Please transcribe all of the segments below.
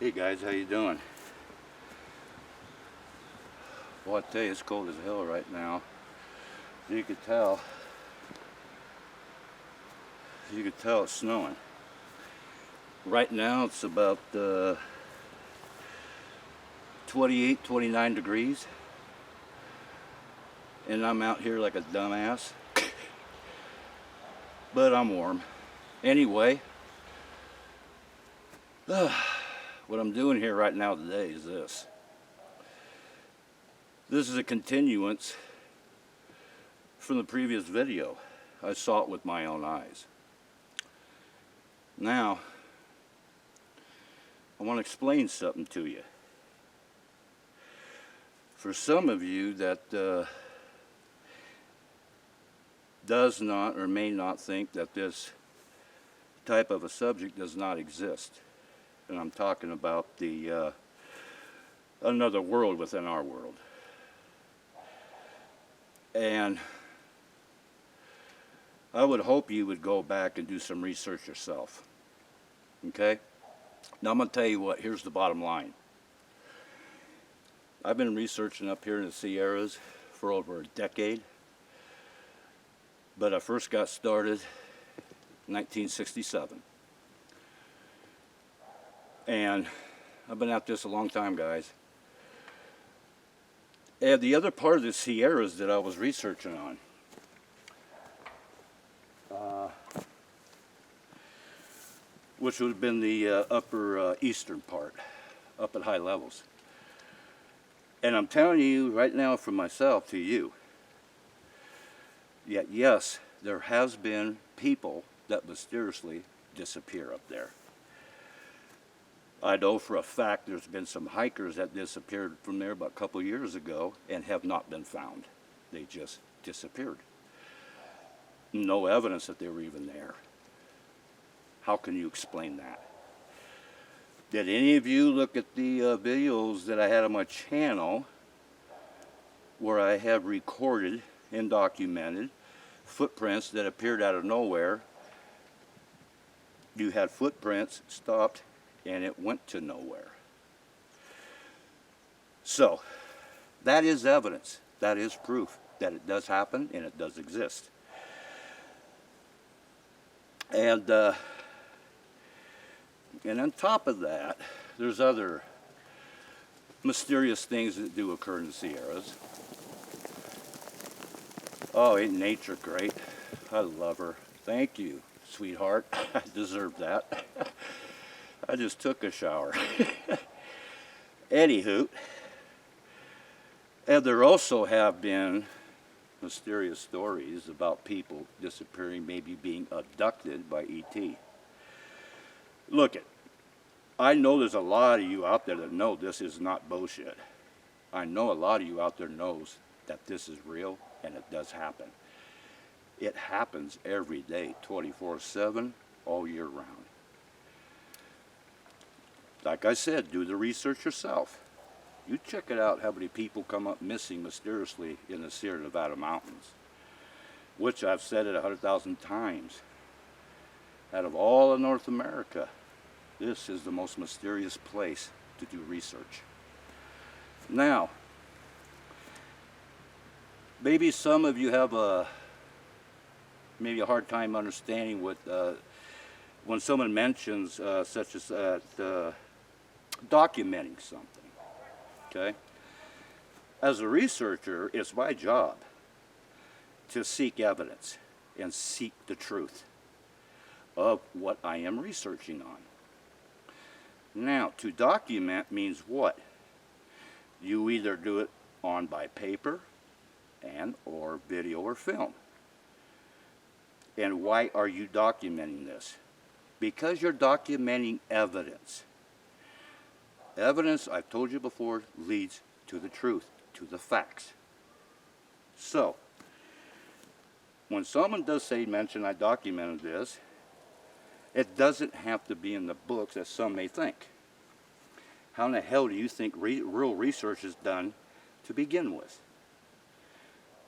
Hey guys, how you doing? Well, I tell you, it's cold as hell right now. You could tell it's snowing. Right now it's about 28, 29 degrees. And I'm out here like a dumbass. But I'm warm. Anyway, what I'm doing here right now today is this. This is a continuance from the previous video. I saw it with my own eyes. Now, I want to explain something to you. For some of you that does not or may not think that this type of a subject does not exist, and I'm talking about the another world within our world. And I would hope you would go back and do some research yourself. Okay? Now I'm going to tell you what, here's the bottom line. I've been researching up here in the Sierras for over a decade. But I first got started in 1967. And I've been at this a long time, guys. And the other part of the Sierras that I was researching on, which would have been the upper eastern part, up at high levels. And I'm telling you right now from myself to you, yet yes, there has been people that mysteriously disappear up there. I know for a fact there's been some hikers that disappeared from there about a couple of years ago and have not been found. They just disappeared. No evidence that they were even there. How can you explain that? Did any of you look at the videos that I had on my channel where I have recorded and documented footprints that appeared out of nowhere? You had footprints, stopped, and it went to nowhere. So, that is evidence. That is proof that it does happen and it does exist. And on top of that, there's other mysterious things that do occur in the Sierras. Oh, ain't nature great? I love her. Thank you, sweetheart. I deserve that. I just took a shower. Anywho, and there also have been mysterious stories about people disappearing, maybe being abducted by ET. Look, I know there's a lot of you out there that know this is not bullshit. I know a lot of you out there knows that this is real and it does happen. It happens every day, 24/7, all year round. Like I said, do the research yourself. You check it out how many people come up missing mysteriously in the Sierra Nevada mountains, which I've said it 100,000 times. Out of all of North America, this is the most mysterious place to do research. Now, maybe some of you have maybe a hard time understanding what when someone mentions such as documenting something. Okay? As a researcher, it's my job to seek evidence and seek the truth of what I am researching on. Now, to document means what? You either do it on by paper and or video or film. And why are you documenting this? Because you're documenting evidence. Evidence, I've told you before, leads to the truth, to the facts. So, when someone does say, mention I documented this, it doesn't have to be in the books as some may think. How in the hell do you think real research is done to begin with?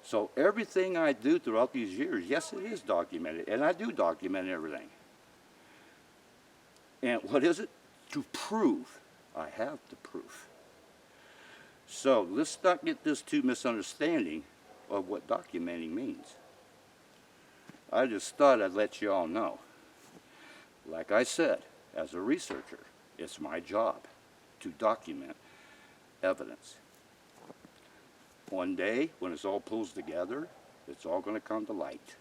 So everything I do throughout these years, yes, it is documented, and I do document everything. And what is it? To prove I have the proof. So let's not get this too misunderstanding of what documenting means. I just thought I'd let you all know. Like I said, as a researcher, it's my job to document evidence. One day, when it's all pulls together, it's all going to come to light.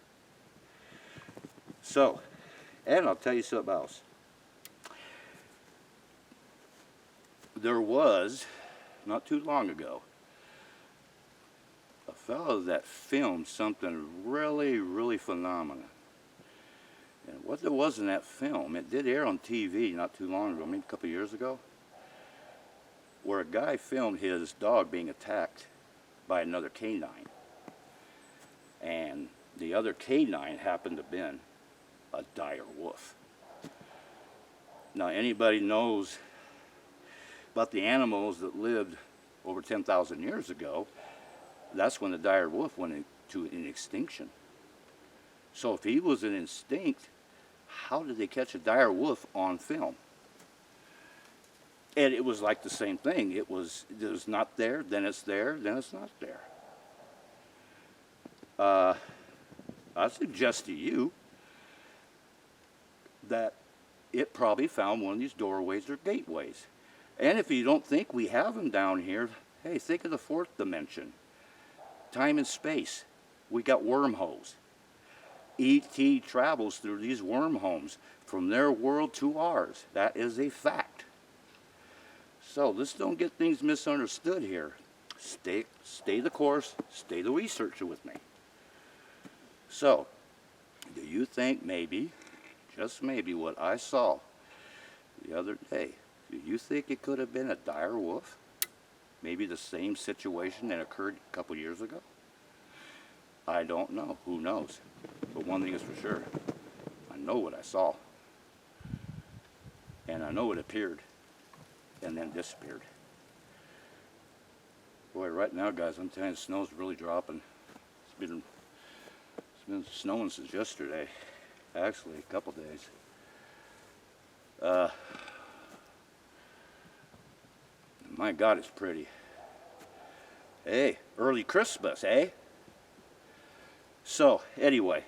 So, and I'll tell you something else. There was, not too long ago, a fellow that filmed something really, really phenomenal. And what there was in that film, it did air on TV not too long ago, maybe a couple of years ago, where a guy filmed his dog being attacked by another canine. And the other canine happened to have been a dire wolf. Now, anybody knows about the animals that lived over 10,000 years ago, that's when the dire wolf went into an extinction. So if he was an extinct, how did they catch a dire wolf on film? And it was like the same thing. It was not there, then it's there, then it's not there. I suggest to you that it probably found one of these doorways or gateways. And if you don't think we have them down here, hey, think of the fourth dimension. Time and space. We got wormholes. E.T. travels through these wormholes from their world to ours. That is a fact. So let's don't get things misunderstood here. Stay the course, stay the researcher with me. So, do you think maybe, just maybe, what I saw the other day, do you think it could have been a dire wolf? Maybe the same situation that occurred a couple years ago? I don't know. Who knows? But one thing is for sure. I know what I saw. And I know it appeared and then disappeared. Boy, right now, guys, I'm telling you, the snow's really dropping. It's been snowing since yesterday. Actually, a couple days. My God, it's pretty. Hey, early Christmas, eh? So, anyway,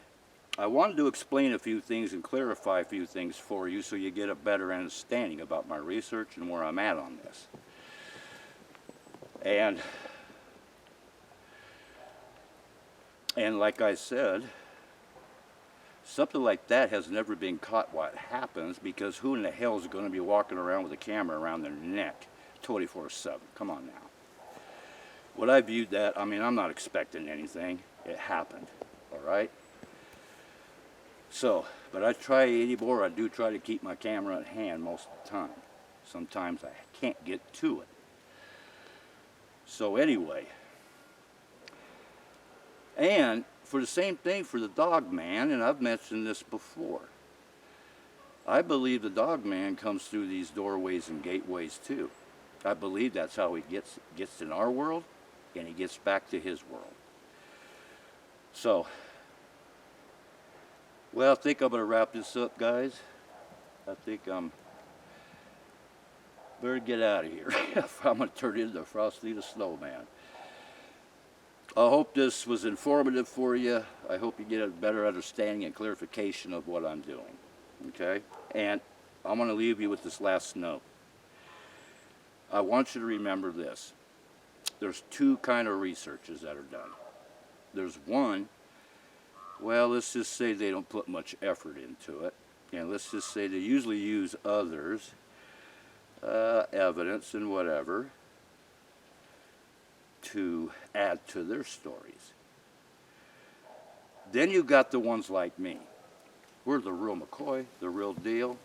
I wanted to explain a few things and clarify a few things for you so you get a better understanding about my research and where I'm at on this. And like I said, something like that has never been caught what happens, because who in the hell is going to be walking around with a camera around their neck 24/7? Come on now. What I viewed that, I mean, I'm not expecting anything. It happened, all right? So, but I do try to keep my camera at hand most of the time. Sometimes I can't get to it. So anyway, and for the same thing for the dog man, and I've mentioned this before, I believe the dog man comes through these doorways and gateways too. I believe that's how he gets in our world, and he gets back to his world. So, well, I think I'm going to wrap this up, guys. I think I'm better get out of here. I'm going to turn into Frosty the Snowman. I hope this was informative for you. I hope you get a better understanding and clarification of what I'm doing. Okay? And I'm going to leave you with this last note. I want you to remember this. There's two kind of researches that are done. There's one, well, let's just say they don't put much effort into it. And let's just say they usually use others, evidence and whatever, to add to their stories. Then you got the ones like me. We're the real McCoy, the real deal.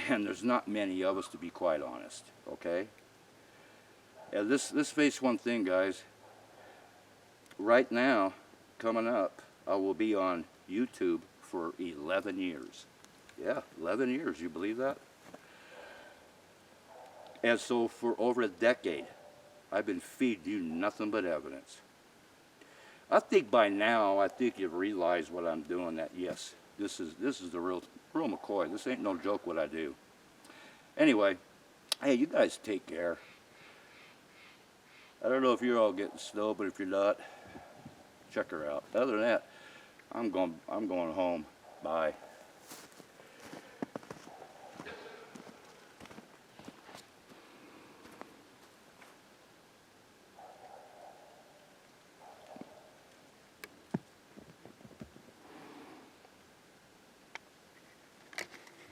And there's not many of us, to be quite honest, okay? And let's face one thing, guys. Right now, coming up, I will be on YouTube for 11 years. Yeah, 11 years, you believe that? And so for over a decade, I've been feeding you nothing but evidence. I think by now, I think you've realized what I'm doing, that yes, this is the real McCoy. This ain't no joke what I do. Anyway, Hey, you guys take care. I don't know if you're all getting snow, but if you're not, check her out. Other than that, I'm going home. Bye.